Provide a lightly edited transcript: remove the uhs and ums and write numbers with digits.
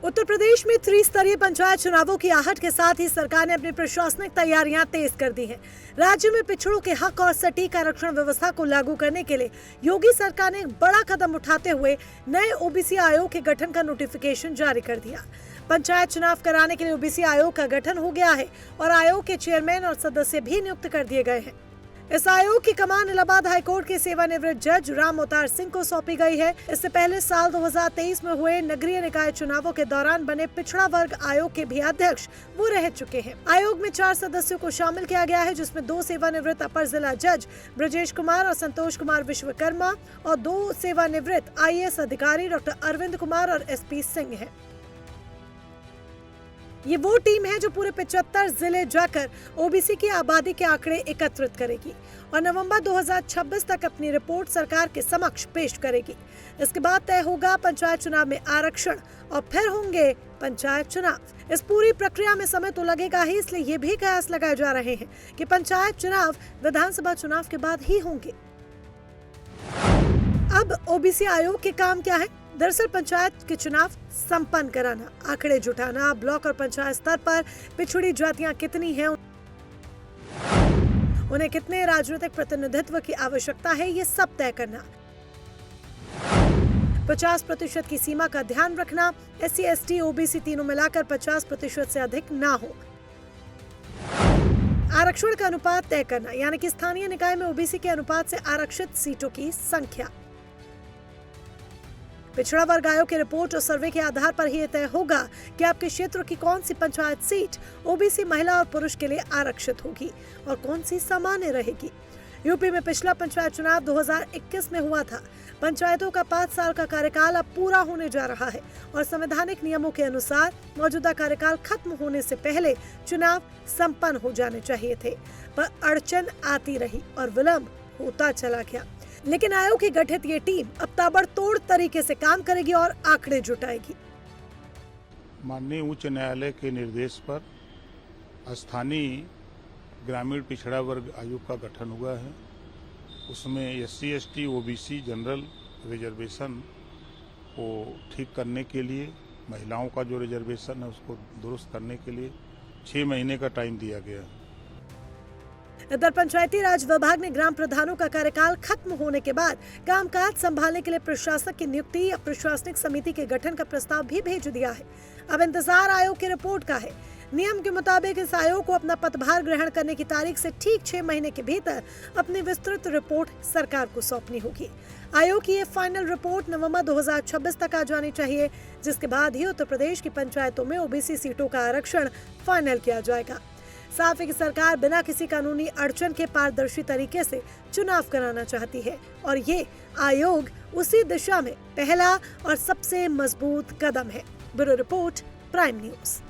उत्तर प्रदेश में त्रिस्तरीय पंचायत चुनावों की आहट के साथ ही सरकार ने अपनी प्रशासनिक तैयारियां तेज कर दी हैं। राज्य में पिछड़ों के हक और सटीक आरक्षण व्यवस्था को लागू करने के लिए योगी सरकार ने एक बड़ा कदम उठाते हुए नए ओबीसी आयोग के गठन का नोटिफिकेशन जारी कर दिया। पंचायत चुनाव कराने के लिए ओबीसी आयोग का गठन हो गया है और आयोग के चेयरमैन और सदस्य भी नियुक्त कर दिए गए हैं। इस आयोग की कमान इलाहाबाद हाईकोर्ट के सेवानिवृत्त जज राम अवतार सिंह को सौंपी गई है। इससे पहले साल 2023 में हुए नगरीय निकाय चुनावों के दौरान बने पिछड़ा वर्ग आयोग के भी अध्यक्ष वो रह चुके हैं। आयोग में 4 सदस्यों को शामिल किया गया है, जिसमें 2 सेवानिवृत्त अपर जिला जज ब्रजेश कुमार और संतोष कुमार विश्वकर्मा और 2 सेवानिवृत्त IAS अधिकारी डॉक्टर अरविंद कुमार और SP सिंह है। ये वो टीम है जो पूरे 75 जिले जाकर ओबीसी की आबादी के आंकड़े एकत्रित करेगी और नवंबर 2026 तक अपनी रिपोर्ट सरकार के समक्ष पेश करेगी। इसके बाद तय होगा पंचायत चुनाव में आरक्षण और फिर होंगे पंचायत चुनाव। इस पूरी प्रक्रिया में समय तो लगेगा ही, इसलिए ये भी कयास लगाए जा रहे हैं कि पंचायत चुनाव विधानसभा चुनाव के बाद ही होंगे। अब ओबीसी आयोग के काम क्या है? दरअसल पंचायत के चुनाव संपन्न कराना, आंकड़े जुटाना, ब्लॉक और पंचायत स्तर पर पिछड़ी जातियां कितनी हैं, उन्हें कितने राजनीतिक प्रतिनिधित्व की आवश्यकता है, ये सब तय करना। 50% की सीमा का ध्यान रखना, SC ST OBC तीनों मिलाकर 50% से अधिक ना हो। आरक्षण का अनुपात तय करना, यानी कि स्थानीय निकाय में ओबीसी के अनुपात से आरक्षित सीटों की संख्या। पिछड़ा वर्ग आयोग की रिपोर्ट और सर्वे के आधार पर ही तय होगा कि आपके क्षेत्र की कौन सी पंचायत सीट ओबीसी महिला और पुरुष के लिए आरक्षित होगी और कौन सी सामान्य रहेगी। यूपी में पिछला पंचायत चुनाव 2021 में हुआ था। पंचायतों का 5 साल का कार्यकाल अब पूरा होने जा रहा है और संवैधानिक नियमों के अनुसार मौजूदा कार्यकाल खत्म होने से पहले चुनाव संपन्न हो जाने चाहिए थे, पर अड़चन आती रही और विलंब होता चला गया। लेकिन आयोग की गठित ये टीम अब ताबड़तोड़ तरीके से काम करेगी और आंकड़े जुटाएगी। माननीय उच्च न्यायालय के निर्देश पर स्थानीय ग्रामीण पिछड़ा वर्ग आयोग का गठन हुआ है। उसमें SC ST OBC general reservation को ठीक करने के लिए, महिलाओं का जो रिजर्वेशन है उसको दुरुस्त करने के लिए 6 महीने का टाइम दिया गया है। इधर पंचायती राज विभाग ने ग्राम प्रधानों का कार्यकाल खत्म होने के बाद कामकाज संभालने के लिए प्रशासक की नियुक्ति या प्रशासनिक समिति के गठन का प्रस्ताव भी भेज दिया है। अब इंतजार आयोग की रिपोर्ट का है। नियम के मुताबिक इस आयोग को अपना पदभार ग्रहण करने की तारीख से ठीक 6 महीने के भीतर अपनी विस्तृत रिपोर्ट सरकार को सौंपनी होगी। आयोग की ये फाइनल रिपोर्ट नवंबर 2026 तक आ जानी चाहिए, जिसके बाद ही उत्तर प्रदेश की पंचायतों में ओबीसी सीटों का आरक्षण फाइनल किया जाएगा। साफ है कि सरकार बिना किसी कानूनी अड़चन के पारदर्शी तरीके से चुनाव कराना चाहती है और ये आयोग उसी दिशा में पहला और सबसे मजबूत कदम है। Bureau report, prime news.